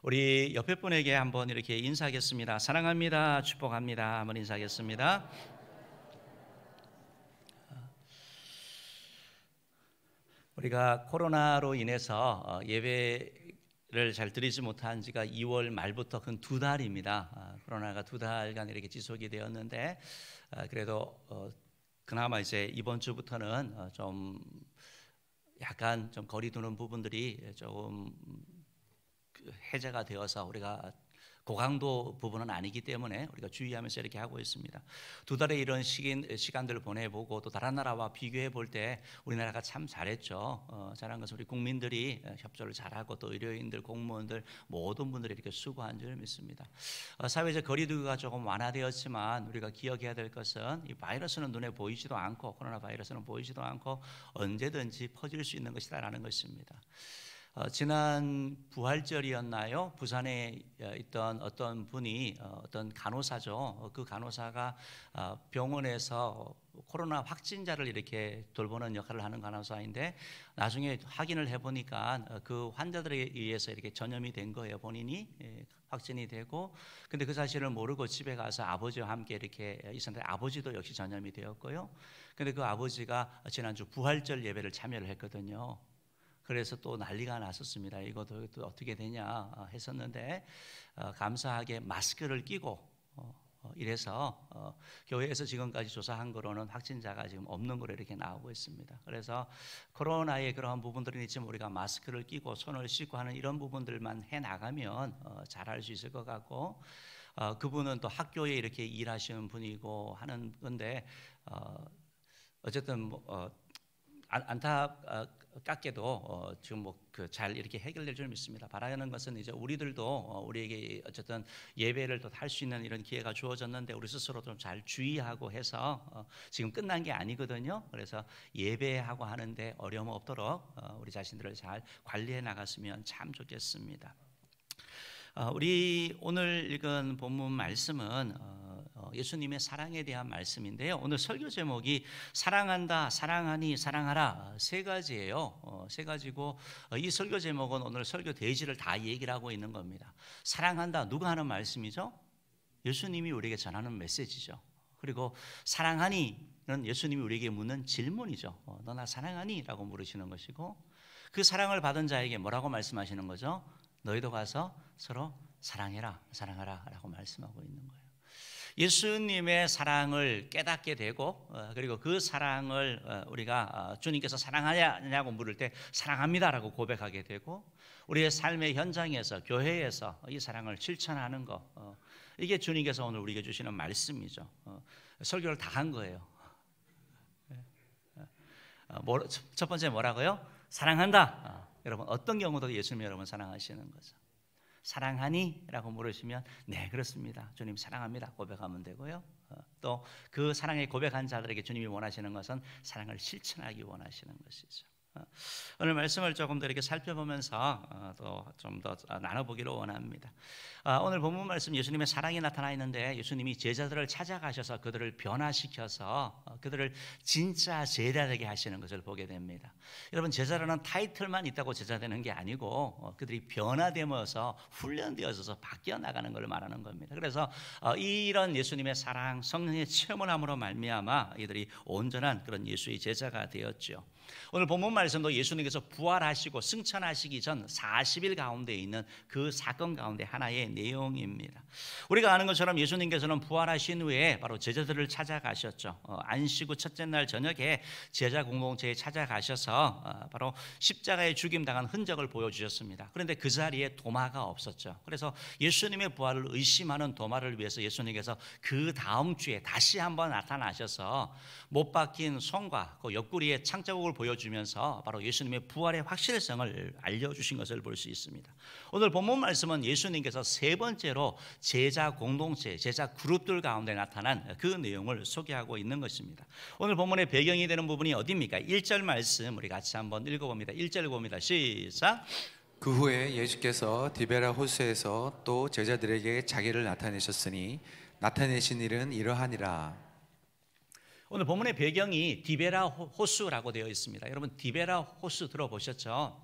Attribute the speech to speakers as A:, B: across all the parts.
A: 우리 옆에 분에게 한번 이렇게 인사하겠습니다. 사랑합니다. 축복합니다. 한번 인사하겠습니다. 우리가 코로나로 인해서 예배를 잘 드리지 못한 지가 2월 말부터 근 2달입니다. 코로나가 2달간 이렇게 지속이 되었는데 그래도 그나마 이제 이번 주부터는 좀 약간 좀 거리 두는 부분들이 조금 해제가 되어서 우리가 고강도 부분은 아니기 때문에 우리가 주의하면서 이렇게 하고 있습니다. 2달의 이런 시간들을 보내보고 또 다른 나라와 비교해 볼 때 우리나라가 참 잘했죠. 잘한 것은 우리 국민들이 협조를 잘하고 또 의료인들, 공무원들 모든 분들이 이렇게 수고한 줄 믿습니다. 사회적 거리두기가 조금 완화되었지만 우리가 기억해야 될 것은 이 바이러스는 눈에 보이지도 않고 코로나 바이러스는 보이지도 않고 언제든지 퍼질 수 있는 것이다라는 것입니다. 지난 부활절이었나요? 부산에 있던 어떤 분이 어떤 간호사죠. 그 간호사가 병원에서 코로나 확진자를 이렇게 돌보는 역할을 하는 간호사인데 나중에 확인을 해보니까 그 환자들에 의해서 이렇게 전염이 된 거예요. 본인이 확진이 되고, 근데 그 사실을 모르고 집에 가서 아버지와 함께 이렇게 있었는데 아버지도 역시 전염이 되었고요. 근데 그 아버지가 지난주 부활절 예배를 참여를 했거든요. 그래서 또 난리가 났었습니다. 이것도 또 어떻게 되냐 했었는데 감사하게 마스크를 끼고 이래서 교회에서 지금까지 조사한 거로는 확진자가 지금 없는 거로 이렇게 나오고 있습니다. 그래서 코로나의 그러한 부분들은 있지만 우리가 마스크를 끼고 손을 씻고 하는 이런 부분들만 해 나가면 잘할 수 있을 것 같고, 그분은 또 학교에 이렇게 일하시는 분이고 하는 건데 어쨌든 안타깝게도 지금 잘 이렇게 해결될 줄 믿습니다. 바라는 것은 이제 우리들도 우리에게 어쨌든 예배를 또 할 수 있는 이런 기회가 주어졌는데 우리 스스로 좀 잘 주의하고 해서 지금 끝난 게 아니거든요. 그래서 예배하고 하는데 어려움 없도록 우리 자신들을 잘 관리해 나갔으면 참 좋겠습니다. 우리 오늘 읽은 본문 말씀은 예수님의 사랑에 대한 말씀인데요. 오늘 설교 제목이 사랑한다, 사랑하니, 사랑하라 세 가지예요. 세 가지고 이 설교 제목은 오늘 설교 대지를 다 얘기를 하고 있는 겁니다. 사랑한다, 누가 하는 말씀이죠? 예수님이 우리에게 전하는 메시지죠. 그리고 사랑하니는 예수님이 우리에게 묻는 질문이죠. 너 나 사랑하니? 라고 물으시는 것이고, 그 사랑을 받은 자에게 뭐라고 말씀하시는 거죠? 너희도 가서 서로 사랑해라, 사랑하라 라고 말씀하고 있는 거예요. 예수님의 사랑을 깨닫게 되고 그리고 그 사랑을 우리가 주님께서 사랑하냐고 물을 때 사랑합니다라고 고백하게 되고, 우리의 삶의 현장에서 교회에서 이 사랑을 실천하는 거, 이게 주님께서 오늘 우리에게 주시는 말씀이죠. 설교를 다 한 거예요. 첫 번째 뭐라고요? 사랑한다. 여러분 어떤 경우도 예수님 여러분 사랑하시는 거죠. 사랑하니? 라고 물으시면 네 그렇습니다, 주님 사랑합니다 고백하면 되고요. 또 그 사랑에 고백한 자들에게 주님이 원하시는 것은 사랑을 실천하기 원하시는 것이죠. 오늘 말씀을 조금 더 이렇게 살펴보면서 또 좀 더 나눠보기를 원합니다. 오늘 본문 말씀 예수님의 사랑이 나타나 있는데 예수님이 제자들을 찾아가셔서 그들을 변화시켜서 그들을 진짜 제자 되게 하시는 것을 보게 됩니다. 여러분 제자라는 타이틀만 있다고 제자 되는 게 아니고 그들이 변화되면서 훈련되어서 바뀌어 나가는 걸 말하는 겁니다. 그래서 이런 예수님의 사랑, 성령의 체험을 함으로 말미암아 이들이 온전한 그런 예수의 제자가 되었죠. 오늘 본문 말씀도 예수님께서 부활하시고 승천하시기 전 40일 가운데 있는 그 사건 가운데 하나의 내용입니다. 우리가 아는 것처럼 예수님께서는 부활하신 후에 바로 제자들을 찾아가셨죠. 안식 후 첫째 날 저녁에 제자 공동체에 찾아가셔서 바로 십자가에 죽임당한 흔적을 보여주셨습니다. 그런데 그 자리에 도마가 없었죠. 그래서 예수님의 부활을 의심하는 도마를 위해서 예수님께서 그 다음 주에 다시 한번 나타나셔서 못 박힌 손과 그 옆구리에 창자국을 보여주면서 바로 예수님의 부활의 확실성을 알려주신 것을 볼 수 있습니다. 오늘 본문 말씀은 예수님께서 세 번째로 제자 공동체, 제자 그룹들 가운데 나타난 그 내용을 소개하고 있는 것입니다. 오늘 본문의 배경이 되는 부분이 어디입니까? 1절 말씀 우리 같이 한번 읽어봅니다. 1절 봅니다. 시작.
B: 그 후에 예수께서 디베라 호수에서 또 제자들에게 자기를 나타내셨으니 나타내신 일은 이러하니라.
A: 오늘 본문의 배경이 디베라 호수라고 되어 있습니다. 여러분 디베라 호수 들어보셨죠?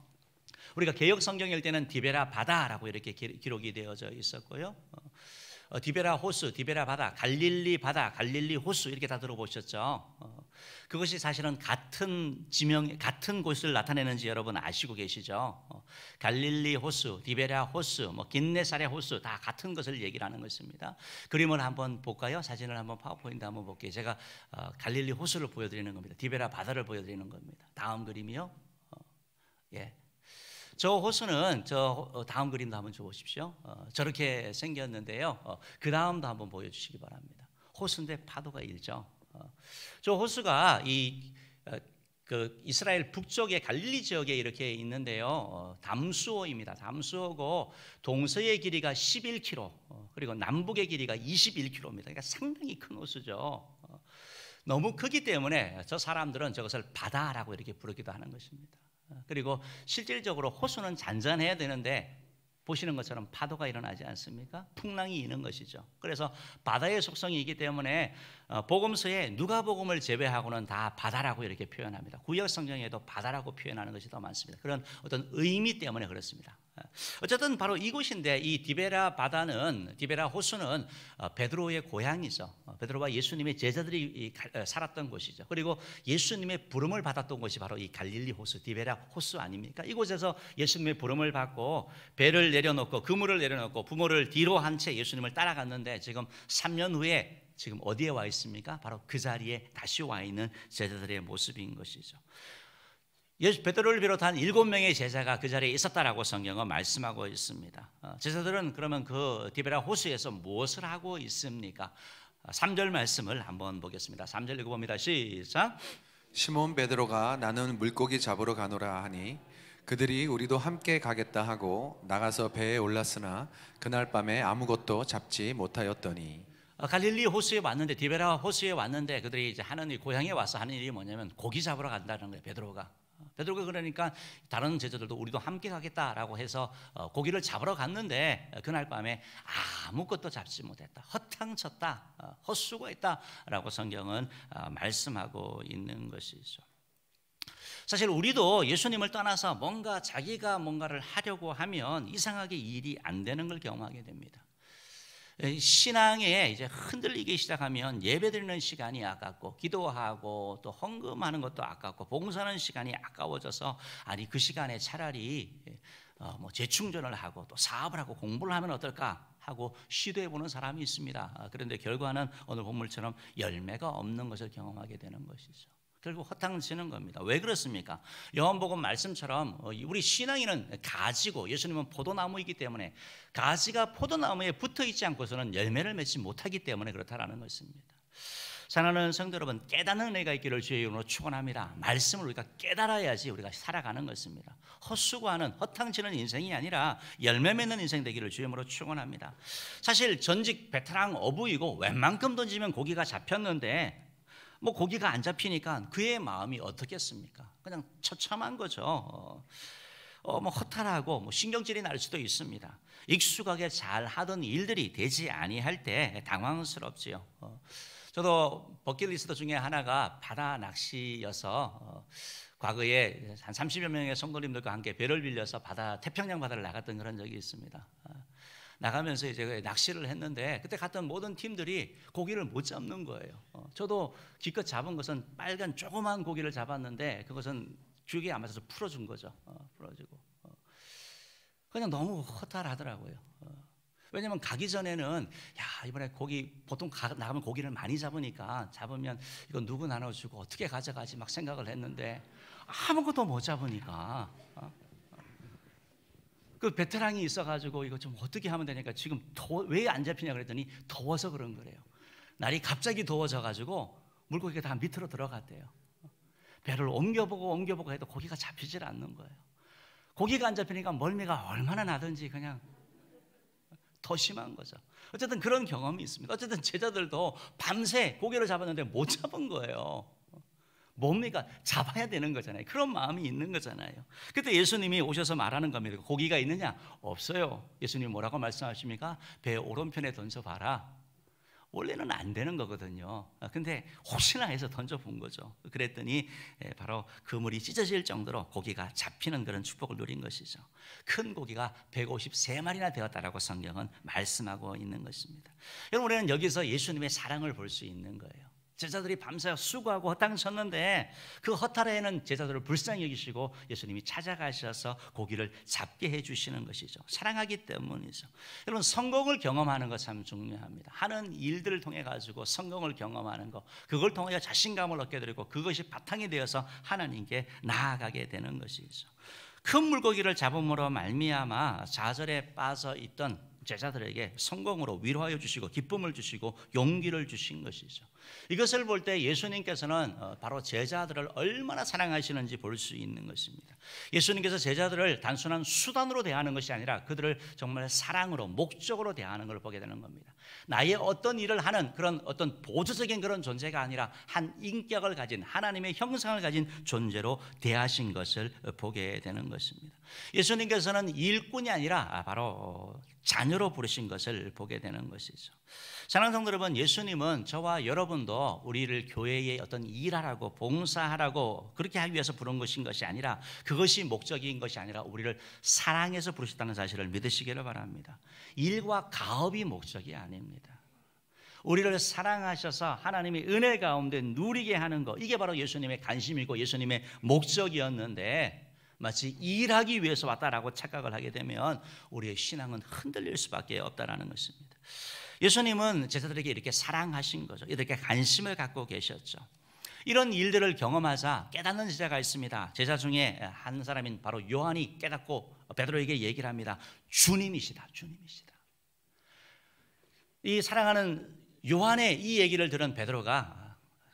A: 우리가 개역 성경일 때는 디베라 바다라고 이렇게 기록이 되어져 있었고요. 디베라 호수, 디베라 바다, 갈릴리 바다, 갈릴리 호수 이렇게 다 들어보셨죠? 그것이 사실은 같은 지명, 같은 곳을 나타내는지 여러분 아시고 계시죠? 갈릴리 호수, 디베라 호수, 뭐 긴네사레 호수 다 같은 것을 얘기를 하는 것입니다. 그림을 한번 볼까요? 사진을 한번 파워포인트 한번 볼게요. 제가 갈릴리 호수를 보여드리는 겁니다. 디베라 바다를 보여드리는 겁니다. 다음 그림이요. 예. 저 호수는 다음 그림도 한번 줘보십시오. 저렇게 생겼는데요. 그 다음도 한번 보여주시기 바랍니다. 호수인데 파도가 일죠. 저 호수가 그 이스라엘 북쪽의 갈릴리 지역에 이렇게 있는데요. 담수호입니다. 담수호고 동서의 길이가 11km 그리고 남북의 길이가 21km입니다. 그러니까 상당히 큰 호수죠. 너무 크기 때문에 저 사람들은 저것을 바다라고 이렇게 부르기도 하는 것입니다. 그리고 실질적으로 호수는 잔잔해야 되는데 보시는 것처럼 파도가 일어나지 않습니까? 풍랑이 있는 것이죠. 그래서 바다의 속성이기 때문에 복음서에 누가복음을 제외하고는 다 바다라고 이렇게 표현합니다. 구약 성경에도 바다라고 표현하는 것이 더 많습니다. 그런 어떤 의미 때문에 그렇습니다. 어쨌든 바로 이곳인데 이 디베라 바다는, 디베라 호수는 베드로의 고향이죠. 베드로와 예수님의 제자들이 살았던 곳이죠. 그리고 예수님의 부름을 받았던 곳이 바로 이 갈릴리 호수, 디베라 호수 아닙니까? 이곳에서 예수님의 부름을 받고 배를 내려놓고 그물을 내려놓고 부모를 뒤로 한 채 예수님을 따라갔는데 지금 3년 후에 지금 어디에 와 있습니까? 바로 그 자리에 다시 와 있는 제자들의 모습인 것이죠. 베드로를 비롯한 7명의 제자가 그 자리에 있었다라고 성경은 말씀하고 있습니다. 제자들은 그러면 그 디베라 호수에서 무엇을 하고 있습니까? 3절 말씀을 한번 보겠습니다. 3절 읽어봅니다. 시작.
B: 시몬 베드로가 나는 물고기 잡으러 가노라 하니 그들이 우리도 함께 가겠다 하고 나가서 배에 올랐으나 그날 밤에 아무것도 잡지 못하였더니.
A: 갈릴리 호수에 왔는데, 디베라 호수에 왔는데 그들이 이제 하는 일, 고향에 와서 하는 일이 뭐냐면 고기 잡으러 간다는 거예요. 베드로가 그러니까 다른 제자들도 우리도 함께 가겠다라고 해서 고기를 잡으러 갔는데 그날 밤에 아무것도 잡지 못했다, 허탕쳤다, 헛수고했다라고 성경은 말씀하고 있는 것이죠. 사실 우리도 예수님을 떠나서 자기가 뭔가를 하려고 하면 이상하게 일이 안 되는 걸 경험하게 됩니다. 신앙에 이제 흔들리기 시작하면 예배드리는 시간이 아깝고 기도하고 또 헌금하는 것도 아깝고 봉사하는 시간이 아까워져서 그 시간에 차라리 재충전을 하고 또 사업을 하고 공부를 하면 어떨까 하고 시도해보는 사람이 있습니다. 그런데 결과는 오늘 본문처럼 열매가 없는 것을 경험하게 되는 것이죠. 결국 허탕치는 겁니다. 왜 그렇습니까? 요한복음 말씀처럼 우리 신앙인은 가지고, 예수님은 포도나무이기 때문에 가지가 포도나무에 붙어있지 않고서는 열매를 맺지 못하기 때문에 그렇다라는 것입니다. 사랑하는 성도 여러분, 깨닫는 은혜가 있기를 주의 이름으로 축원합니다. 말씀을 우리가 깨달아야지 우리가 살아가는 것입니다. 헛수고하는, 허탕치는 인생이 아니라 열매 맺는 인생 되기를 주의 이름으로 축원합니다. 사실 전직 베테랑 어부이고 웬만큼 던지면 고기가 잡혔는데 고기가 안 잡히니까 그의 마음이 어떻겠습니까? 그냥 처참한 거죠. 허탈하고 신경질이 날 수도 있습니다. 익숙하게 잘 하던 일들이 되지 아니할 때 당황스럽지요. 저도 버킷리스트 중에 하나가 바다 낚시여서 과거에 한 30여 명의 성도님들과 함께 배를 빌려서 태평양 바다를 나갔던 그런 적이 있습니다. 나가면서 이제 낚시를 했는데 그때 갔던 모든 팀들이 고기를 못 잡는 거예요. 저도 기껏 잡은 것은 빨간 조그만 고기를 잡았는데 그것은 주기에 안 맞아서 풀어준 거죠. 풀어주고 그냥 너무 허탈하더라고요. 왜냐면 가기 전에는 이번에 고기 보통 나가면 고기를 많이 잡으면 이거 누구 나눠주고 어떻게 가져가지 막 생각을 했는데 아무것도 못 잡으니까 그 베테랑이 있어가지고 이거 좀 어떻게 하면 되니까 지금 왜 안 잡히냐 그랬더니 더워서 그런 거래요. 날이 갑자기 더워져가지고 물고기가 다 밑으로 들어갔대요. 배를 옮겨보고 해도 고기가 잡히질 않는 거예요. 고기가 안 잡히니까 멀미가 얼마나 나든지 그냥 더 심한 거죠. 어쨌든 그런 경험이 있습니다. 어쨌든 제자들도 밤새 고기를 잡았는데 못 잡은 거예요. 뭡니까? 잡아야 되는 거잖아요. 그런 마음이 있는 거잖아요. 그때 예수님이 오셔서 말하는 겁니다. 고기가 있느냐? 없어요. 예수님이 뭐라고 말씀하십니까? 배 오른편에 던져봐라. 원래는 안 되는 거거든요. 근데 혹시나 해서 던져본 거죠. 그랬더니 바로 그물이 찢어질 정도로 고기가 잡히는 그런 축복을 누린 것이죠. 큰 고기가 153마리나 되었다라고 성경은 말씀하고 있는 것입니다. 여러분, 우리는 여기서 예수님의 사랑을 볼 수 있는 거예요. 제자들이 밤새 수고하고 허탕 쳤는데 그 허탈에는 제자들을 불쌍히 여기시고 예수님이 찾아가셔서 고기를 잡게 해주시는 것이죠. 사랑하기 때문이죠. 여러분, 성공을 경험하는 것 참 중요합니다. 하는 일들을 통해 가지고 성공을 경험하는 것, 그걸 통하여 자신감을 얻게 되고 그것이 바탕이 되어서 하나님께 나아가게 되는 것이죠. 큰 물고기를 잡음으로 말미암아 좌절에 빠져 있던 제자들에게 성공으로 위로하여 주시고 기쁨을 주시고 용기를 주신 것이죠. 이것을 볼 때 예수님께서는 바로 제자들을 얼마나 사랑하시는지 볼 수 있는 것입니다. 예수님께서 제자들을 단순한 수단으로 대하는 것이 아니라 그들을 정말 사랑으로, 목적으로 대하는 걸 보게 되는 겁니다. 나의 어떤 일을 하는 그런 어떤 보조적인 그런 존재가 아니라 한 인격을 가진, 하나님의 형상을 가진 존재로 대하신 것을 보게 되는 것입니다. 예수님께서는 일꾼이 아니라 바로 자녀로 부르신 것을 보게 되는 것이죠. 사랑하는 성도 여러분, 예수님은 저와 여러분도 우리를 교회에 어떤 일하라고, 봉사하라고 그렇게 하기 위해서 부른 것인 것이 아니라, 그것이 목적인 것이 아니라 우리를 사랑해서 부르셨다는 사실을 믿으시기를 바랍니다. 일과 가업이 목적이 아닙니다. 우리를 사랑하셔서 하나님의 은혜 가운데 누리게 하는 것, 이게 바로 예수님의 관심이고 예수님의 목적이었는데, 마치 일하기 위해서 왔다라고 착각을 하게 되면 우리의 신앙은 흔들릴 수밖에 없다라는 것입니다. 예수님은 제자들에게 이렇게 사랑하신 거죠. 이렇게 관심을 갖고 계셨죠. 이런 일들을 경험하자 깨닫는 제자가 있습니다. 제자 중에 한 사람인 바로 요한이 깨닫고 베드로에게 얘기를 합니다. 주님이시다, 주님이시다. 이 사랑하는 요한의 이 얘기를 들은 베드로가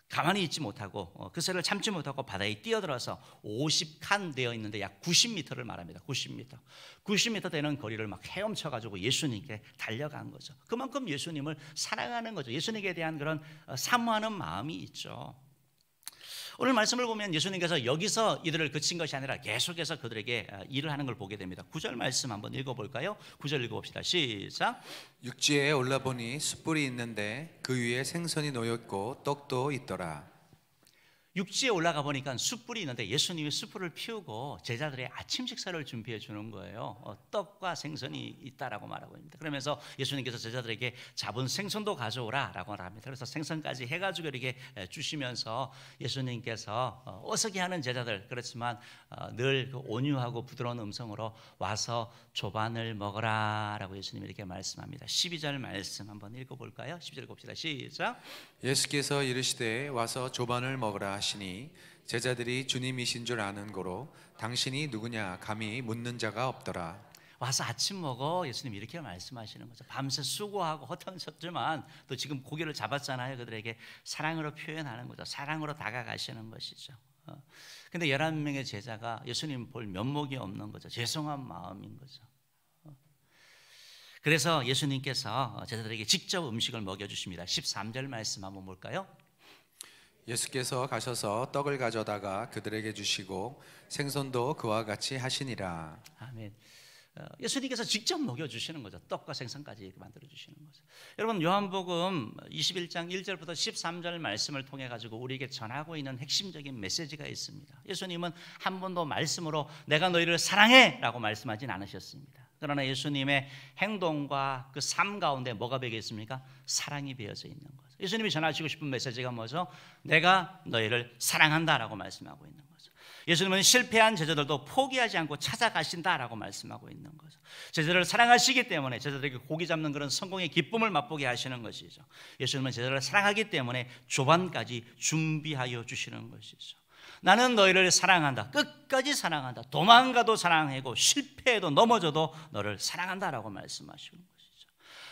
A: 가만히 있지 못하고 그 소리를 참지 못하고 바다에 뛰어들어서 50칸 되어 있는데 약 90m를 말합니다. 90m 되는 거리를 막 헤엄쳐가지고 예수님께 달려간 거죠. 그만큼 예수님을 사랑하는 거죠. 예수님에 대한 그런 사모하는 마음이 있죠. 오늘 말씀을 보면 예수님께서 여기서 이들을 그친 것이 아니라 계속해서 그들에게 일을 하는 걸 보게 됩니다. 9절 말씀 한번 읽어볼까요? 9절 읽어봅시다. 시작.
B: 육지에 올라보니 숯불이 있는데 그 위에 생선이 놓였고 떡도 있더라.
A: 육지에 올라가 보니까 숯불이 있는데 예수님이 숯불을 피우고 제자들의 아침 식사를 준비해 주는 거예요. 떡과 생선이 있다라고 말하고 있습니다. 그러면서 예수님께서 제자들에게 잡은 생선도 가져오라라고 합니다. 그래서 생선까지 해가지고 이렇게 주시면서 예수님께서 어색해하는 제자들, 그렇지만 늘 온유하고 부드러운 음성으로 와서 조반을 먹어라라고 예수님이 이렇게 말씀합니다. 12절 말씀 한번 읽어볼까요? 12절 읽어봅시다. 시작.
B: 예수께서 이르시되 와서 조반을 먹으라 하시니 제자들이 주님이신 줄 아는 고로 당신이 누구냐 감히 묻는 자가 없더라.
A: 와서 아침 먹어, 예수님이 이렇게 말씀하시는 거죠. 밤새 수고하고 허탕쳤지만 또 지금 고기를 잡았잖아요. 그들에게 사랑으로 표현하는 거죠. 사랑으로 다가가시는 것이죠. 근데 11명의 제자가 예수님 볼 면목이 없는 거죠. 죄송한 마음인 거죠. 그래서 예수님께서 제자들에게 직접 음식을 먹여주십니다. 13절 말씀 한번 볼까요?
B: 예수께서 가셔서 떡을 가져다가 그들에게 주시고 생선도 그와 같이 하시니라.
A: 아멘. 예수님께서 직접 먹여주시는 거죠. 떡과 생선까지 이렇게 만들어주시는 거죠. 여러분, 요한복음 21장 1절부터 13절 말씀을 통해 가지고 우리에게 전하고 있는 핵심적인 메시지가 있습니다. 예수님은 한 번도 말씀으로 내가 너희를 사랑해 라고 말씀하진 않으셨습니다. 그러나 예수님의 행동과 그 삶 가운데 뭐가 배겨 있습니까? 사랑이 배어져 있는 거죠. 예수님이 전하시고 싶은 메시지가 뭐죠? 내가 너희를 사랑한다라고 말씀하고 있는 거죠. 예수님은 실패한 제자들도 포기하지 않고 찾아가신다라고 말씀하고 있는 거죠. 제자들을 사랑하시기 때문에 제자들에게 고기 잡는 그런 성공의 기쁨을 맛보게 하시는 것이죠. 예수님은 제자들을 사랑하기 때문에 조반까지 준비하여 주시는 것이죠. 나는 너희를 사랑한다. 끝까지 사랑한다. 도망가도 사랑하고 실패해도 넘어져도 너를 사랑한다라고 말씀하시는 것이죠.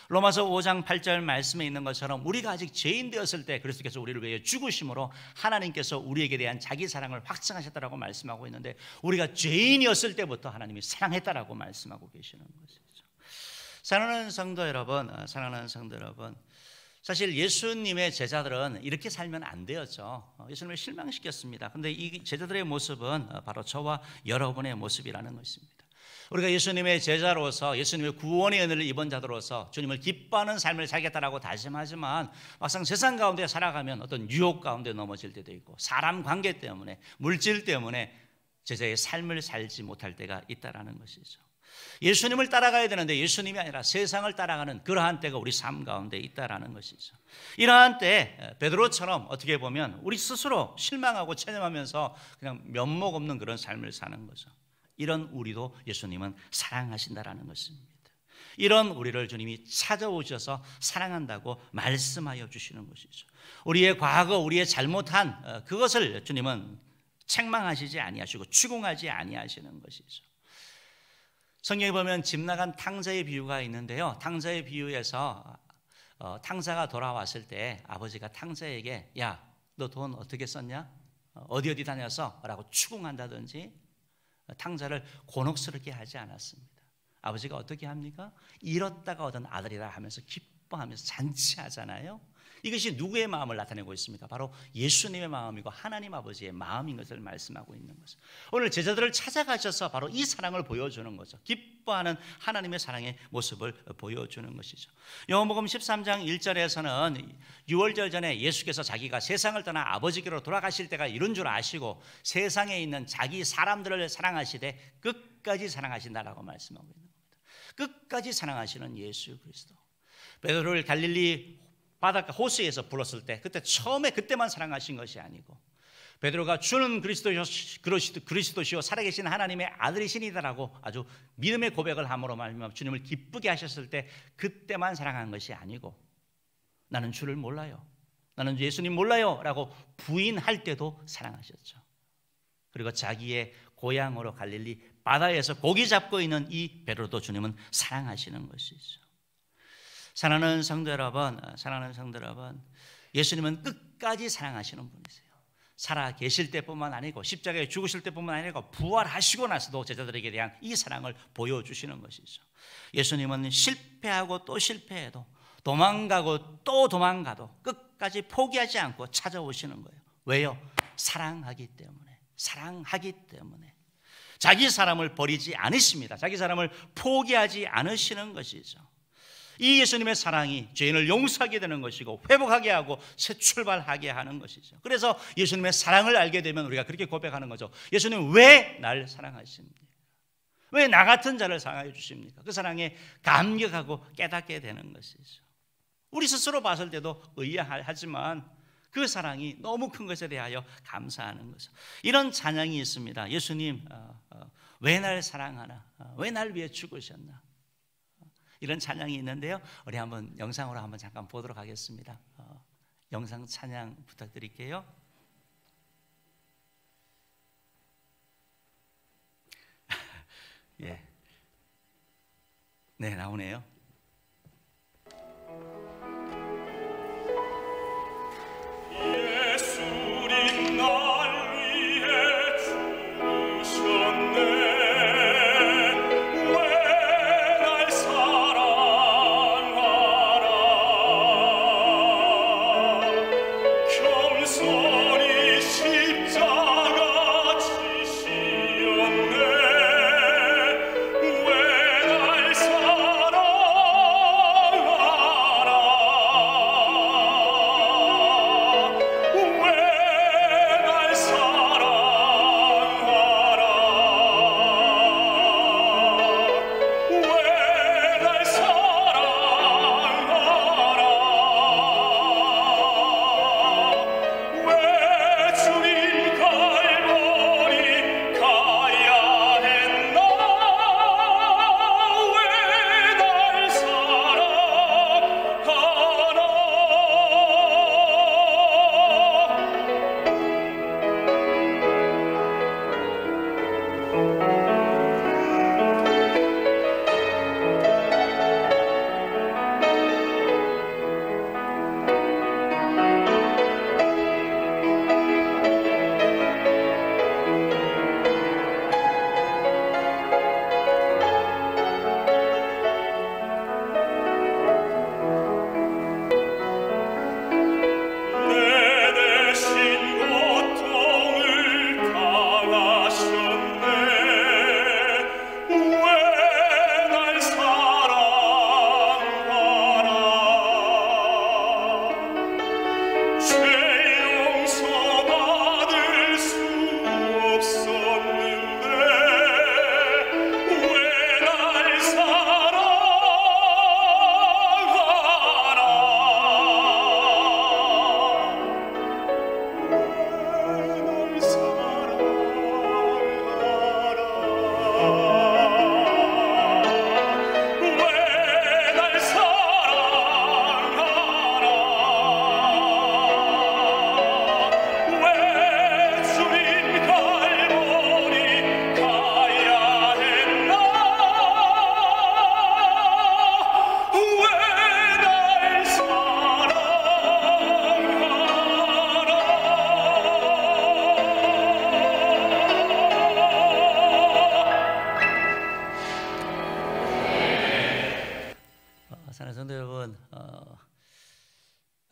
A: 로마서 5장 8절 말씀에 있는 것처럼 우리가 아직 죄인 되었을 때 그리스도께서 우리를 위해 죽으심으로 하나님께서 우리에게 대한 자기 사랑을 확증하셨다라고 말씀하고 있는데, 우리가 죄인이었을 때부터 하나님이 사랑했다라고 말씀하고 계시는 것이죠. 사랑하는 성도 여러분, 사실 예수님의 제자들은 이렇게 살면 안 되었죠. 예수님을 실망시켰습니다. 그런데 이 제자들의 모습은 바로 저와 여러분의 모습이라는 것입니다. 우리가 예수님의 제자로서 예수님의 구원의 은혜를 입은 자들로서 주님을 기뻐하는 삶을 살겠다라고 다짐하지만 막상 세상 가운데 살아가면 어떤 유혹 가운데 넘어질 때도 있고 사람 관계 때문에 물질 때문에 제자의 삶을 살지 못할 때가 있다라는 것이죠. 예수님을 따라가야 되는데 예수님이 아니라 세상을 따라가는 그러한 때가 우리 삶 가운데 있다라는 것이죠. 이러한 때 베드로처럼 어떻게 보면 우리 스스로 실망하고 체념하면서 그냥 면목 없는 그런 삶을 사는 거죠. 이런 우리도 예수님은 사랑하신다라는 것입니다. 이런 우리를 주님이 찾아오셔서 사랑한다고 말씀하여 주시는 것이죠. 우리의 과거, 우리의 잘못한 그것을 주님은 책망하시지 아니하시고 추궁하지 아니하시는 것이죠. 성경에 보면 집 나간 탕자의 비유가 있는데요. 탕자의 비유에서 탕자가 돌아왔을 때 아버지가 탕자에게 야, 너 돈 어떻게 썼냐? 어디 다녔어? 라고 추궁한다든지 탕자를 곤혹스럽게 하지 않았습니다. 아버지가 어떻게 합니까? 잃었다가 얻은 아들이라 하면서 기뻐하면서 잔치하잖아요. 이것이 누구의 마음을 나타내고 있습니까? 바로 예수님의 마음이고 하나님 아버지의 마음인 것을 말씀하고 있는 거죠. 오늘 제자들을 찾아가셔서 바로 이 사랑을 보여주는 거죠. 기뻐하는 하나님의 사랑의 모습을 보여주는 것이죠. 요한복음 13장 1절에서는 유월절 전에 예수께서 자기가 세상을 떠나 아버지께로 돌아가실 때가 이른 줄 아시고 세상에 있는 자기 사람들을 사랑하시되 끝까지 사랑하신다라고 말씀하고 있는 겁니다. 끝까지 사랑하시는 예수 그리스도. 베드로를 갈릴리 바닷가 호수에서 불렀을 때 그때만 사랑하신 것이 아니고 베드로가 주는 그리스도시요 살아계신 하나님의 아들이시니다라고 아주 믿음의 고백을 함으로 말미암아 주님을 기쁘게 하셨을 때 그때만 사랑한 것이 아니고 나는 주를 몰라요, 나는 예수님 몰라요 라고 부인할 때도 사랑하셨죠. 그리고 자기의 고향으로 갈릴리 바다에서 고기 잡고 있는 이 베드로도 주님은 사랑하시는 것이죠. 사랑하는 성도 여러분, 예수님은 끝까지 사랑하시는 분이세요. 살아 계실 때뿐만 아니고 십자가에 죽으실 때뿐만 아니고 부활하시고 나서도 제자들에게 대한 이 사랑을 보여주시는 것이죠. 예수님은 실패하고 또 실패해도 도망가고 또 도망가도 끝까지 포기하지 않고 찾아오시는 거예요. 왜요? 사랑하기 때문에. 자기 사람을 버리지 않으십니다. 자기 사람을 포기하지 않으시는 것이죠. 이 예수님의 사랑이 죄인을 용서하게 되는 것이고 회복하게 하고 새 출발하게 하는 것이죠. 그래서 예수님의 사랑을 알게 되면 우리가 그렇게 고백하는 거죠. 예수님 왜 날 사랑하십니까? 왜 나 같은 자를 사랑해 주십니까? 그 사랑에 감격하고 깨닫게 되는 것이죠. 우리 스스로 봤을 때도 의아하지만 그 사랑이 너무 큰 것에 대하여 감사하는 거죠. 이런 찬양이 있습니다. 예수님 왜 날 사랑하나? 왜 날 위해 죽으셨나? 이런 찬양이 있는데요. 우리 한번 영상으로 한번 잠깐 보도록 하겠습니다. 영상 찬양 부탁드릴게요. 예, 네 나오네요.
C: 예수님 날 위해 죽으셨네. 사랑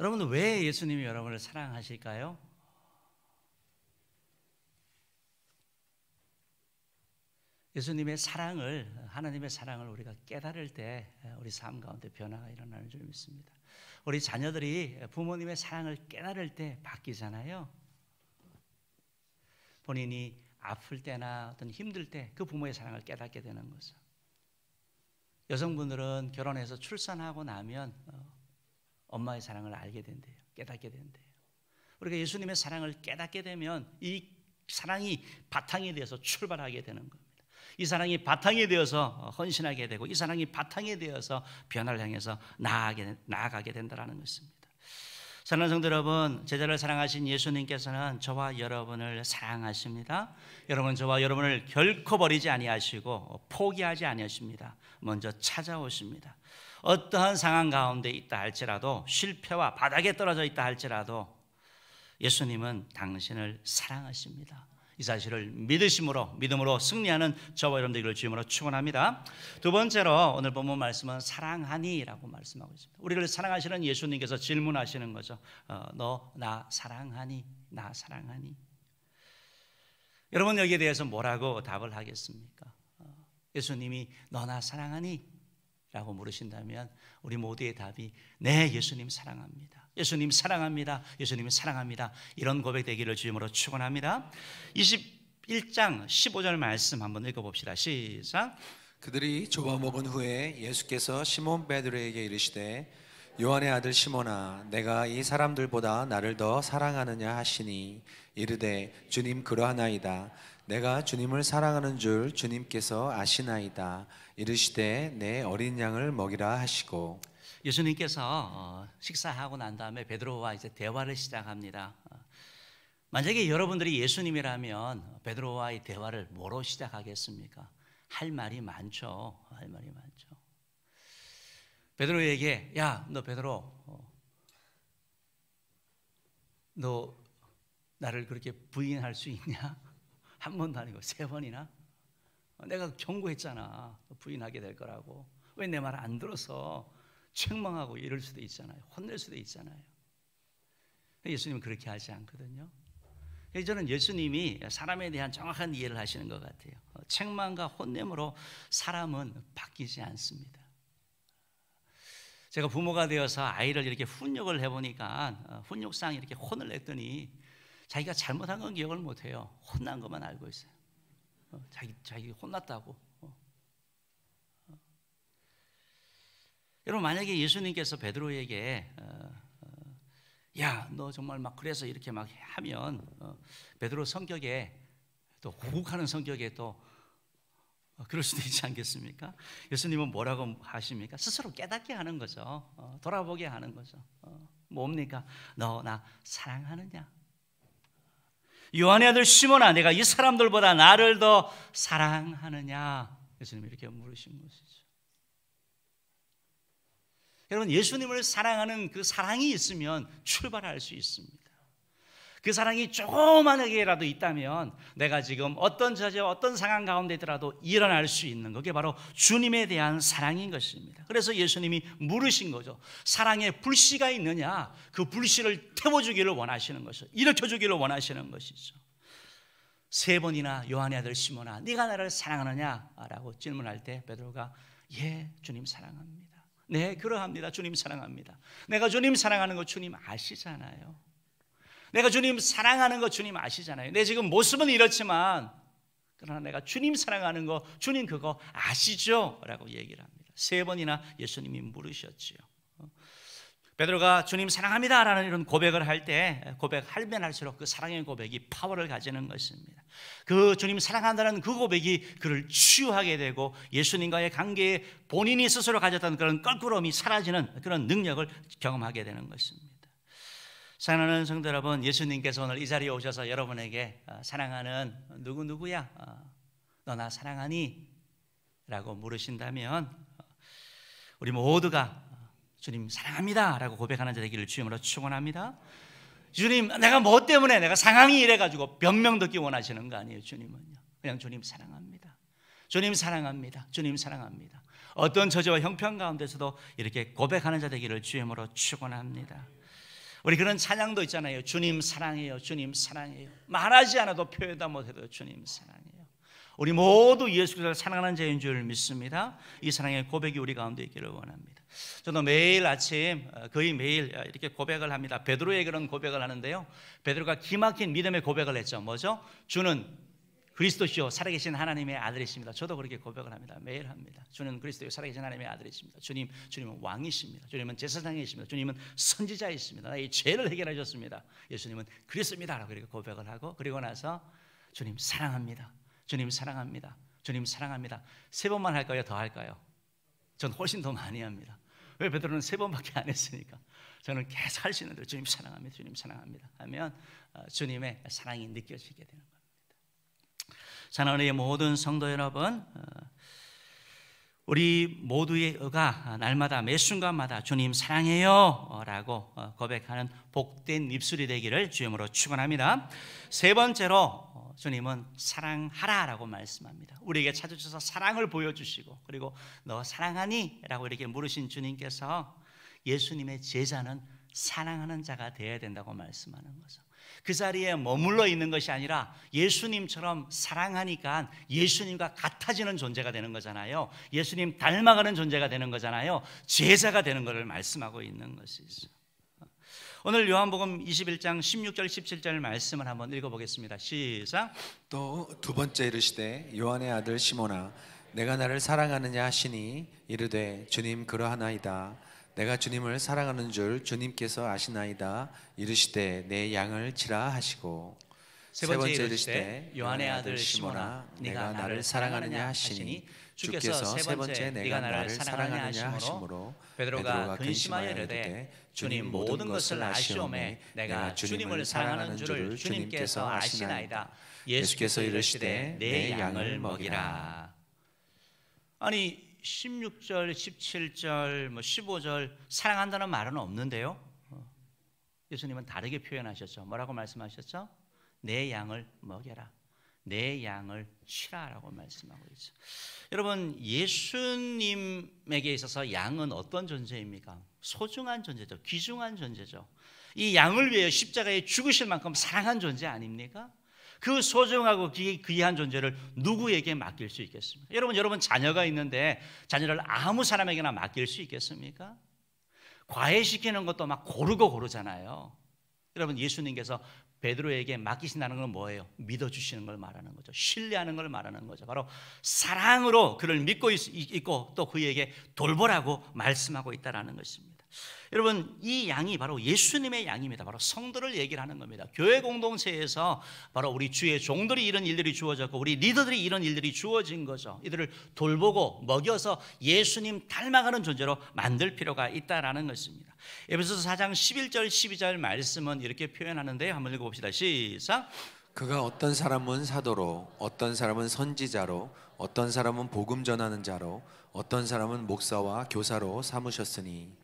A: 여러분은 왜 예수님이 여러분을 사랑하실까요? 예수님의 사랑을, 하나님의 사랑을 우리가 깨달을 때 우리 삶 가운데 변화가 일어나는 줄 믿습니다. 우리 자녀들이 부모님의 사랑을 깨달을 때 바뀌잖아요. 본인이 아플 때나 어떤 힘들 때 그 부모의 사랑을 깨닫게 되는 거죠. 여성분들은 결혼해서 출산하고 나면 엄마의 사랑을 알게 된대요. 깨닫게 된대요. 우리가 예수님의 사랑을 깨닫게 되면 이 사랑이 바탕이 되어서 출발하게 되는 겁니다. 이 사랑이 바탕이 되어서 헌신하게 되고 이 사랑이 바탕이 되어서 변화를 향해서 나아가게 된다는 것입니다. 사랑하는 성도 여러분, 제자를 사랑하신 예수님께서는 저와 여러분을 사랑하십니다. 여러분, 저와 여러분을 결코 버리지 아니하시고 포기하지 아니하십니다. 먼저 찾아오십니다. 어떠한 상황 가운데 있다 할지라도, 실패와 바닥에 떨어져 있다 할지라도 예수님은 당신을 사랑하십니다. 이 사실을 믿음으로 승리하는 저와 여러분들을 주임으로 축원합니다. 두 번째로 오늘 본문 말씀은 사랑하니라고 말씀하고 있습니다. 우리를 사랑하시는 예수님께서 질문하시는 거죠. 너 나 사랑하니? 나 사랑하니? 여러분 여기에 대해서 뭐라고 답을 하겠습니까? 예수님이 너 나 사랑하니? 라고 물으신다면 우리 모두의 답이 네, 예수님 사랑합니다. 예수님 사랑합니다. 예수님 사랑합니다. 이런 고백되기를 주임으로 축원합니다. 21장 15절 말씀 한번 읽어봅시다. 시작.
B: 그들이 조바 먹은 후에 예수께서 시몬 베드로에게 이르시되 요한의 아들 시몬아, 내가 이 사람들보다 나를 더 사랑하느냐 하시니 이르되 주님 그러하나이다. 내가 주님을 사랑하는 줄 주님께서 아시나이다. 이르시되 내 어린 양을 먹이라 하시고.
A: 예수님께서 식사하고 난 다음에 베드로와 이제 대화를 시작합니다. 만약에 여러분들이 예수님이라면 베드로와의 대화를 뭐로 시작하겠습니까? 할 말이 많죠. 할 말이 많죠. 베드로에게 야, 너 베드로, 너 나를 그렇게 부인할 수 있냐? 한 번도 아니고 3번이나? 내가 경고했잖아. 부인하게 될 거라고. 왜 내 말 안 들어서 책망하고 이럴 수도 있잖아요. 혼낼 수도 있잖아요. 예수님은 그렇게 하지 않거든요. 저는 예수님이 사람에 대한 정확한 이해를 하시는 것 같아요. 책망과 혼냄으로 사람은 바뀌지 않습니다. 제가 부모가 되어서 아이를 이렇게 훈육을 해보니까 훈육상 이렇게 혼을 냈더니 자기가 잘못한 건 기억을 못해요. 혼난 것만 알고 있어요. 자기 혼났다고. 여러분, 만약에 예수님께서 베드로에게 야, 너 정말 막 그래서 이렇게 막 하면 베드로 성격에 또 호국하는 성격에 또 그럴 수도 있지 않겠습니까? 예수님은 뭐라고 하십니까? 스스로 깨닫게 하는 거죠. 돌아보게 하는 거죠. 뭡니까? 너 나 사랑하느냐? 요한의 아들 시몬아, 내가 이 사람들보다 나를 더 사랑하느냐? 예수님이 이렇게 물으신 것이죠. 여러분, 예수님을 사랑하는 그 사랑이 있으면 출발할 수 있습니다. 그 사랑이 조그만하게라도 있다면 내가 지금 어떤 저지와 어떤 상황 가운데 있더라도 일어날 수 있는 그게 바로 주님에 대한 사랑인 것입니다. 그래서 예수님이 물으신 거죠. 사랑에 불씨가 있느냐? 그 불씨를 태워주기를 원하시는 것이죠. 일으켜주기를 원하시는 것이죠. 3번이나 요한의 아들 시몬아, 네가 나를 사랑하느냐? 라고 질문할 때 베드로가 예, 주님 사랑합니다. 네, 그러합니다. 주님 사랑합니다. 내가 주님 사랑하는 거 주님 아시잖아요. 내가 주님 사랑하는 거 주님 아시잖아요. 내 지금 모습은 이렇지만 그러나 내가 주님 사랑하는 거 주님 그거 아시죠? 라고 얘기를 합니다. 3번이나 예수님이 물으셨지요. 베드로가 주님 사랑합니다 라는 이런 고백을 할 때 고백하면 할수록 그 사랑의 고백이 파워를 가지는 것입니다. 그 주님 사랑한다는 그 고백이 그를 치유하게 되고 예수님과의 관계에 본인이 스스로 가졌던 그런 껄끄러움이 사라지는 그런 능력을 경험하게 되는 것입니다. 사랑하는 성도 여러분, 예수님께서 오늘 이 자리에 오셔서 여러분에게 사랑하는 누구야? 너 나 사랑하니? 라고 물으신다면 우리 모두가 주님 사랑합니다 라고 고백하는 자 되기를 주님으로 축원합니다. 주님, 내가 뭐 때문에 내가 상황이 이래가지고 변명 듣기 원하시는 거 아니에요. 주님은요, 그냥 주님 사랑합니다. 주님 사랑합니다. 주님 사랑합니다. 어떤 저주와 형편 가운데서도 이렇게 고백하는 자 되기를 주님으로 축원합니다. 우리 그런 찬양도 있잖아요. 주님 사랑해요, 주님 사랑해요. 말하지 않아도 표현도 못해도 주님 사랑해요. 우리 모두 예수 그리스도를 사랑하는 자인 줄 믿습니다. 이 사랑의 고백이 우리 가운데 있기를 원합니다. 저도 매일 아침 거의 매일 이렇게 고백을 합니다. 베드로의 그런 고백을 하는데요, 베드로가 기막힌 믿음의 고백을 했죠. 뭐죠? 주는 그리스도시요 살아계신 하나님의 아들이십니다. 저도 그렇게 고백을 합니다. 매일 합니다. 주는 그리스도요 살아계신 하나님의 아들이십니다. 주님은 왕이십니다. 주님은 제사장이십니다. 주님은 선지자이십니다. 나의 죄를 해결하셨습니다. 예수님은 그리스도입니다 라고 이렇게 고백을 하고, 그리고 나서 주님 사랑합니다. 주님 사랑합니다. 주님 사랑합니다. 3번만 할까요? 더 할까요? 전 훨씬 더 많이 합니다. 왜? 베드로는 3번밖에 안 했으니까. 저는 계속 할 수 있는데 주님 사랑합니다. 주님 사랑합니다 하면 주님의 사랑이 느껴지게 되는 겁니다. 사랑하는 모든 성도 여러분, 우리 모두의 의가 날마다 매 순간마다 주님 사랑해요 라고 고백하는 복된 입술이 되기를 주님으로 축원합니다. 3번째로 주님은 사랑하라 라고 말씀합니다. 우리에게 찾아주셔서 사랑을 보여주시고, 그리고 너 사랑하니? 라고 이렇게 물으신 주님께서 예수님의 제자는 사랑하는 자가 되어야 된다고 말씀하는 거죠. 그 자리에 머물러 있는 것이 아니라 예수님처럼 사랑하니까 예수님과 같아지는 존재가 되는 거잖아요. 예수님 닮아가는 존재가 되는 거잖아요. 제자가 되는 것을 말씀하고 있는 것이죠. 오늘 요한복음 21장 16절 17절 말씀을 한번 읽어보겠습니다. 시작.
B: 또 두 번째 이르시되 요한의 아들 시몬아 내가 나를 사랑하느냐 하시니 이르되 주님 그러하나이다. 내가 주님을 사랑하는 줄 주님께서 아시나이다. 이르시되 내 양을 치라 하시고,
A: 세 번째 이르시되 요한의 아들 시몬아 네가 나를 사랑하느냐 하시니 주께서 세 번째 내가 나를 사랑하느냐 하시므로 베드로가 근심하여 이르되 주님 모든 것을 아시오매 내가 주님을 사랑하는 줄을 주님께서 아시나이다. 예수께서 이르시되 내 양을 먹이라. 아니 16절, 17절, 15절 사랑한다는 말은 없는데요, 예수님은 다르게 표현하셨죠. 뭐라고 말씀하셨죠? 내 양을 먹여라, 내 양을 치라라고 말씀하고 있죠. 여러분, 예수님에게 있어서 양은 어떤 존재입니까? 소중한 존재죠. 귀중한 존재죠. 이 양을 위해 십자가에 죽으실 만큼 사랑한 존재 아닙니까? 그 소중하고 귀한 존재를 누구에게 맡길 수 있겠습니까? 여러분 자녀가 있는데 자녀를 아무 사람에게나 맡길 수 있겠습니까? 과외시키는 것도 막 고르잖아요. 여러분, 예수님께서 베드로에게 맡기신다는 건 뭐예요? 믿어주시는 걸 말하는 거죠. 신뢰하는 걸 말하는 거죠. 바로 사랑으로 그를 믿고 있고 또 그에게 돌보라고 말씀하고 있다는 것입니다. 여러분, 이 양이 바로 예수님의 양입니다. 바로 성도를 얘기를 하는 겁니다. 교회 공동체에서 바로 우리 주의 종들이 이런 일들이 주어졌고 우리 리더들이 이런 일들이 주어진 거죠. 이들을 돌보고 먹여서 예수님 닮아가는 존재로 만들 필요가 있다라는 것입니다. 에베소서 4장 11절 12절 말씀은 이렇게 표현하는데요, 한번 읽어봅시다. 시작.
B: 그가 어떤 사람은 사도로, 어떤 사람은 선지자로, 어떤 사람은 복음 전하는 자로, 어떤 사람은 목사와 교사로 삼으셨으니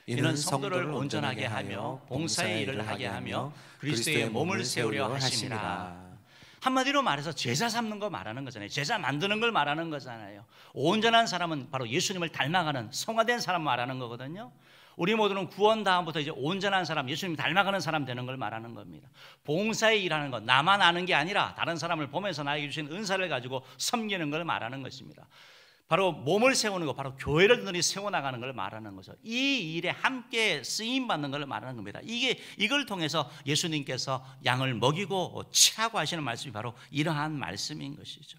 A: 이는 성도를 온전하게 하며 봉사의 일을 하게 하며 그리스도의 몸을 세우려 하심이라. 한마디로 말해서 제자 삼는 거 말하는 거잖아요. 제자 만드는 걸 말하는 거잖아요. 온전한 사람은 바로 예수님을 닮아가는 성화된 사람 말하는 거거든요. 우리 모두는 구원 다음부터 이제 온전한 사람, 예수님 닮아가는 사람 되는 걸 말하는 겁니다. 봉사의 일하는 것, 나만 아는 게 아니라 다른 사람을 보면서 나에게 주신 은사를 가지고 섬기는 걸 말하는 것입니다. 바로 몸을 세우는 것, 바로 교회를 든든히 세워나가는 걸 말하는 거죠. 이 일에 함께 쓰임받는 걸 말하는 겁니다. 이걸 통해서 예수님께서 양을 먹이고 치라고 하시는 말씀이 바로 이러한 말씀인 것이죠.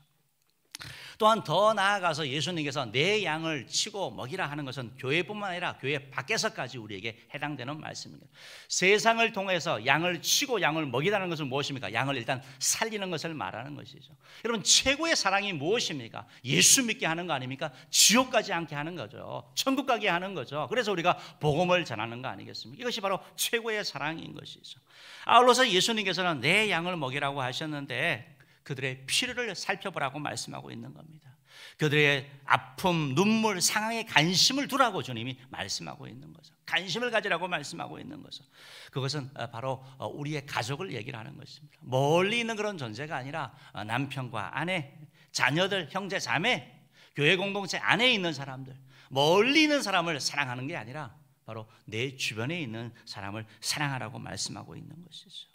A: 또한 더 나아가서 예수님께서 내 양을 치고 먹이라 하는 것은 교회뿐만 아니라 교회 밖에서까지 우리에게 해당되는 말씀입니다. 세상을 통해서 양을 치고 양을 먹이라는 것은 무엇입니까? 양을 일단 살리는 것을 말하는 것이죠. 여러분, 최고의 사랑이 무엇입니까? 예수 믿게 하는 거 아닙니까? 지옥 가지 않게 하는 거죠. 천국 가게 하는 거죠. 그래서 우리가 복음을 전하는 거 아니겠습니까? 이것이 바로 최고의 사랑인 것이죠. 아울러서 예수님께서는 내 양을 먹이라고 하셨는데 그들의 필요를 살펴보라고 말씀하고 있는 겁니다. 그들의 아픔, 눈물, 상황에 관심을 두라고 주님이 말씀하고 있는 거죠. 관심을 가지라고 말씀하고 있는 거죠. 그것은 바로 우리의 가족을 얘기를 하는 것입니다. 멀리 있는 그런 존재가 아니라 남편과 아내, 자녀들, 형제, 자매, 교회 공동체 안에 있는 사람들, 멀리 있는 사람을 사랑하는 게 아니라 바로 내 주변에 있는 사람을 사랑하라고 말씀하고 있는 것이죠.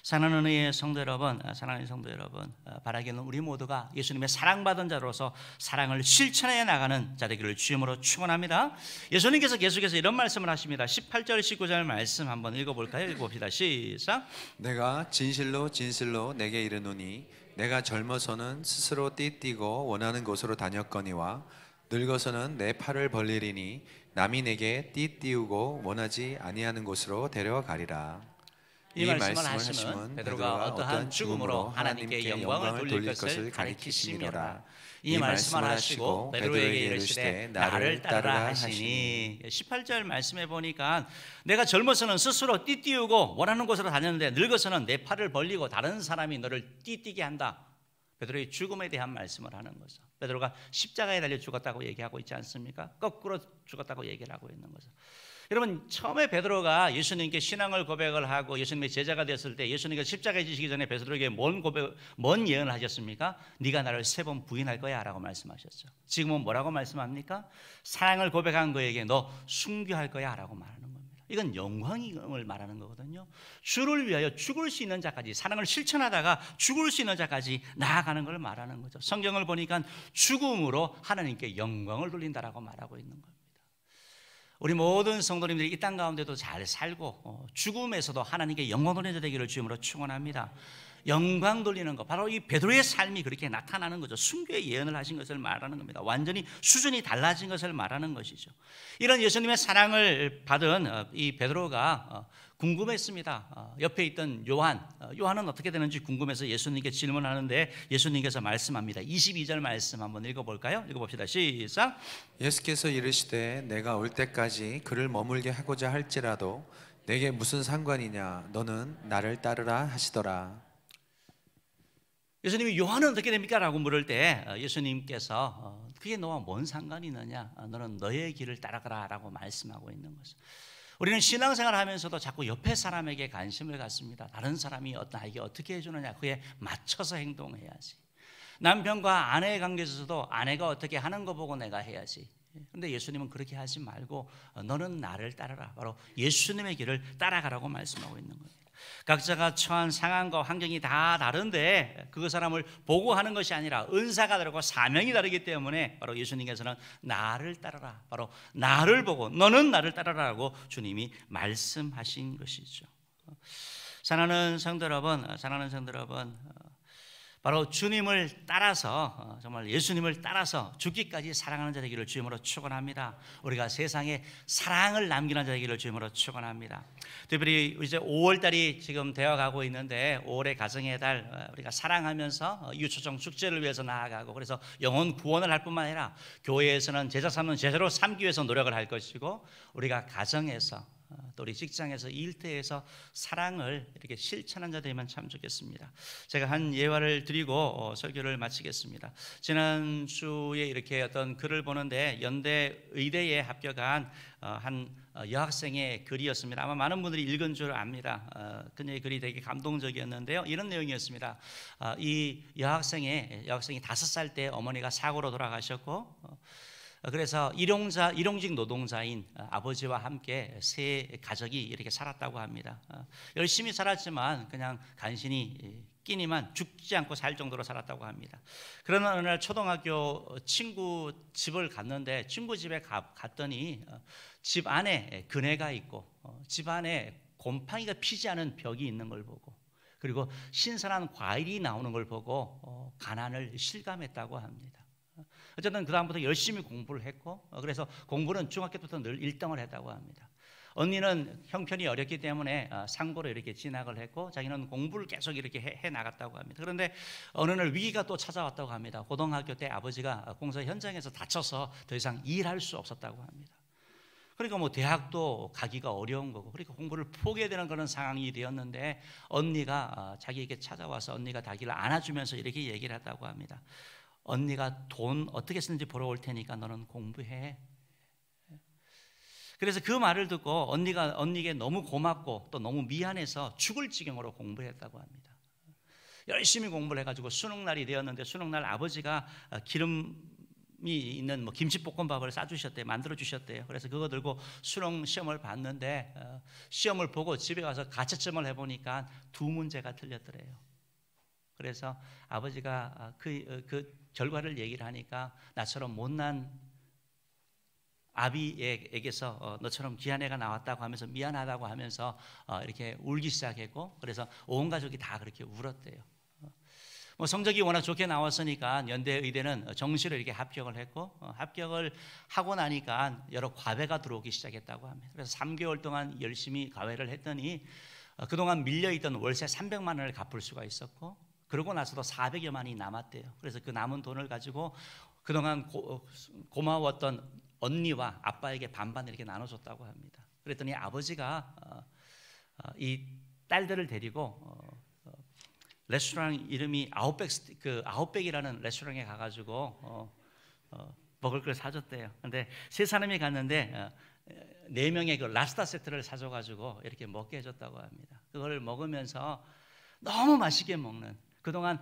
A: 사랑하는 의의 성도 여러분, 사랑하는 성도 여러분, 바라기는 우리 모두가 예수님의 사랑받은 자로서 사랑을 실천해 나가는 자 되기를 주님으로 축원합니다. 예수님께서 계속해서 이런 말씀을 하십니다. 18절 19절 말씀 한번 읽어볼까요? 읽어봅시다. 시작.
B: 내가 진실로 진실로 내게 이르노니 내가 젊어서는 스스로 띠뛰고 원하는 곳으로 다녔거니와 늙어서는 내 팔을 벌리리니 남이 내게 띠띠우고 원하지 아니하는 곳으로 데려가리라.
A: 이 말씀을 하시면 베드로가 어떠한 죽음으로 하나님께 영광을 돌릴 것을 가리키심이로라. 이 말씀을 하시고 베드로에게 이르시되 나를 따르라 하시니. 18절 말씀해 보니까 내가 젊어서는 스스로 띠띠우고 원하는 곳으로 다녔는데 늙어서는 내 팔을 벌리고 다른 사람이 너를 띠뛰게 한다. 베드로의 죽음에 대한 말씀을 하는 거죠. 베드로가 십자가에 달려 죽었다고 얘기하고 있지 않습니까? 거꾸로 죽었다고 얘기를 하고 있는 거죠. 여러분, 처음에 베드로가 예수님께 신앙을 고백을 하고 예수님의 제자가 됐을 때 예수님께서 십자가에 지시기 전에 베드로에게 뭔 예언을 하셨습니까? 네가 나를 3번 부인할 거야 라고 말씀하셨죠. 지금은 뭐라고 말씀합니까? 사랑을 고백한 그에게 너 순교할 거야 라고 말하는 겁니다. 이건 영광임을 말하는 거거든요. 주를 위하여 죽을 수 있는 자까지, 사랑을 실천하다가 죽을 수 있는 자까지 나아가는 걸 말하는 거죠. 성경을 보니까 죽음으로 하나님께 영광을 돌린다라고 말하고 있는 겁니다. 우리 모든 성도님들이 이 땅 가운데도 잘 살고 죽음에서도 하나님께 영광 돌리는 자 되기를 주님으로 축원합니다. 영광 돌리는 것, 바로 이 베드로의 삶이 그렇게 나타나는 거죠. 순교의 예언을 하신 것을 말하는 겁니다. 완전히 수준이 달라진 것을 말하는 것이죠. 이런 예수님의 사랑을 받은 이 베드로가 궁금했습니다. 옆에 있던 요한은 어떻게 되는지 궁금해서 예수님께 질문하는데 예수님께서 말씀합니다. 22절 말씀 한번 읽어볼까요? 읽어봅시다. 시작.
B: 예수께서 이르시되 내가 올 때까지 그를 머물게 하고자 할지라도 내게 무슨 상관이냐, 너는 나를 따르라 하시더라.
A: 예수님이 요한은 어떻게 됩니까? 라고 물을 때 예수님께서 그게 너와 뭔 상관이 있느냐, 너는 너의 길을 따라가라 라고 말씀하고 있는 거죠. 우리는 신앙생활을 하면서도 자꾸 옆에 사람에게 관심을 갖습니다. 다른 사람이 나에게 어떻게 해주느냐, 그에 맞춰서 행동해야지. 남편과 아내의 관계에서도 아내가 어떻게 하는 거 보고 내가 해야지. 그런데 예수님은 그렇게 하지 말고 너는 나를 따르라, 바로 예수님의 길을 따라가라고 말씀하고 있는 거예요. 각자가 처한 상황과 환경이 다 다른데 그 사람을 보고하는 것이 아니라 은사가 다르고 사명이 다르기 때문에 바로 예수님께서는 나를 따르라, 바로 나를 보고 너는 나를 따르라고 주님이 말씀하신 것이죠. 사랑하는 성도 여러분, 바로 주님을 따라서, 정말 예수님을 따라서 죽기까지 사랑하는 자 되기를 주님으로 축원합니다. 우리가 세상에 사랑을 남기는 자 되기를 주님으로 축원합니다. 특별히 이제 5월달이 지금 되어가고 있는데 5월의 가정의 달, 우리가 사랑하면서 유초청 축제를 위해서 나아가고, 그래서 영혼 구원을 할 뿐만 아니라 교회에서는 제자 삼는 제자로 삼기 위해서 노력을 할 것이고, 우리가 가정에서 또 우리 직장에서 일터에서 사랑을 이렇게 실천한 자 되면 참 좋겠습니다. 제가 한 예화를 드리고 설교를 마치겠습니다. 지난주에 이렇게 어떤 글을 보는데 연대 의대에 합격한 한 여학생의 글이었습니다. 아마 많은 분들이 읽은 줄 압니다. 그녀의 글이 되게 감동적이었는데요. 이런 내용이었습니다. 이 여학생이 5살 때 어머니가 사고로 돌아가셨고, 그래서 일용직 노동자인 아버지와 함께 세 가족이 이렇게 살았다고 합니다. 열심히 살았지만 그냥 간신히 끼니만 죽지 않고 살 정도로 살았다고 합니다. 그러나 어느 날 초등학교 친구 집을 갔는데, 친구 집에 갔더니 집 안에 그네가 있고 집 안에 곰팡이가 피지 않은 벽이 있는 걸 보고, 그리고 신선한 과일이 나오는 걸 보고 가난을 실감했다고 합니다. 어쨌든 그 다음부터 열심히 공부를 했고, 그래서 공부는 중학교 때부터 늘 1등을 했다고 합니다. 언니는 형편이 어렵기 때문에 상고로 이렇게 진학을 했고, 자기는 공부를 계속 이렇게 해 나갔다고 합니다. 그런데 어느 날 위기가 또 찾아왔다고 합니다. 고등학교 때 아버지가 공사 현장에서 다쳐서 더 이상 일할 수 없었다고 합니다. 그러니까 대학도 가기가 어려운 거고, 그러니까 공부를 포기해야 되는 그런 상황이 되었는데, 언니가 자기에게 찾아와서 언니가 자기를 안아주면서 이렇게 얘기를 했다고 합니다. 언니가 돈 어떻게 쓰는지 보러 올 테니까 너는 공부해. 그래서 그 말을 듣고 언니에게 너무 고맙고 또 너무 미안해서 죽을 지경으로 공부했다고 합니다. 열심히 공부를 해가지고 수능날이 되었는데, 수능날 아버지가 기름 있는 뭐 김치볶음밥을 싸주셨대요. 만들어주셨대요. 그래서 그거 들고 수능 시험을 봤는데 시험을 보고 집에 가서 가채점을 해보니까 2문제가 틀렸더래요. 그래서 아버지가 그 결과를 얘기를 하니까 나처럼 못난 아비에게서 너처럼 귀한 애가 나왔다고 하면서 미안하다고 하면서 이렇게 울기 시작했고, 그래서 온 가족이 다 그렇게 울었대요. 뭐 성적이 워낙 좋게 나왔으니까 연대의대는 정시로 이렇게 합격을 했고, 합격을 하고 나니까 여러 과외가 들어오기 시작했다고 합니다. 그래서 3개월 동안 열심히 과외를 했더니 그동안 밀려있던 월세 300만 원을 갚을 수가 있었고, 그러고 나서도 400여만이 남았대요. 그래서 그 남은 돈을 가지고 그동안 고마웠던 언니와 아빠에게 반반 이렇게 나눠줬다고 합니다. 그랬더니 아버지가 이 딸들을 데리고 레스토랑 이름이 아웃백이라는 레스토랑에 가가지고 먹을 걸 사줬대요. 근데 세 사람이 갔는데 4명의 그 랍스터 세트를 사줘가지고 이렇게 먹게 해줬다고 합니다. 그걸 먹으면서 너무 맛있게 먹는, 그동안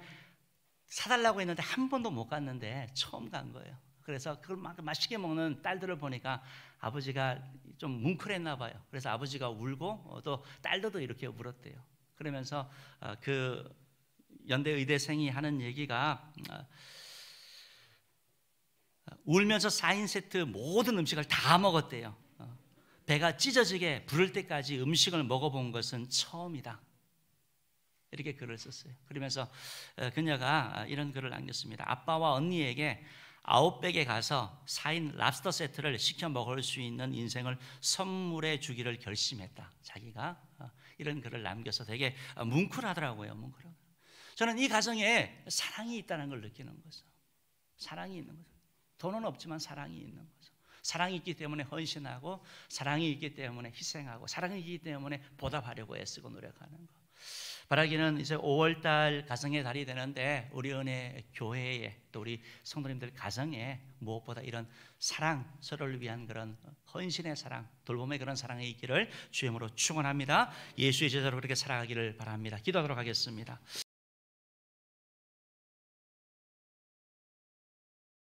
A: 사달라고 했는데 한 번도 못 갔는데 처음 간 거예요. 그래서 그걸 막 맛있게 먹는 딸들을 보니까 아버지가 좀 뭉클했나 봐요. 그래서 아버지가 울고 또 딸들도 이렇게 울었대요. 그러면서 그 연대 의대생이 하는 얘기가 울면서 4인 세트 모든 음식을 다 먹었대요. 배가 찢어지게 부를 때까지 음식을 먹어본 것은 처음이다. 이렇게 글을 썼어요. 그러면서 그녀가 이런 글을 남겼습니다. 아빠와 언니에게 아웃백에 가서 4인 랍스터 세트를 시켜 먹을 수 있는 인생을 선물해 주기를 결심했다. 자기가 이런 글을 남겨서 되게 뭉클하더라고요. 뭉클하더라고요. 저는 이 가정에 사랑이 있다는 걸 느끼는 거죠. 사랑이 있는 거죠. 돈은 없지만 사랑이 있는 거죠. 사랑이 있기 때문에 헌신하고, 사랑이 있기 때문에 희생하고, 사랑이 있기 때문에 보답하려고 애쓰고 노력하는 거. 바라기는 이제 5월달 가정의 달이 되는데 우리 은혜 교회에, 또 우리 성도님들 가정에 무엇보다 이런 사랑, 서로를 위한 그런 헌신의 사랑, 돌봄의 그런 사랑이 있기를 주님으로 축원합니다. 예수의 제자로 그렇게 살아가기를 바랍니다. 기도하도록 하겠습니다.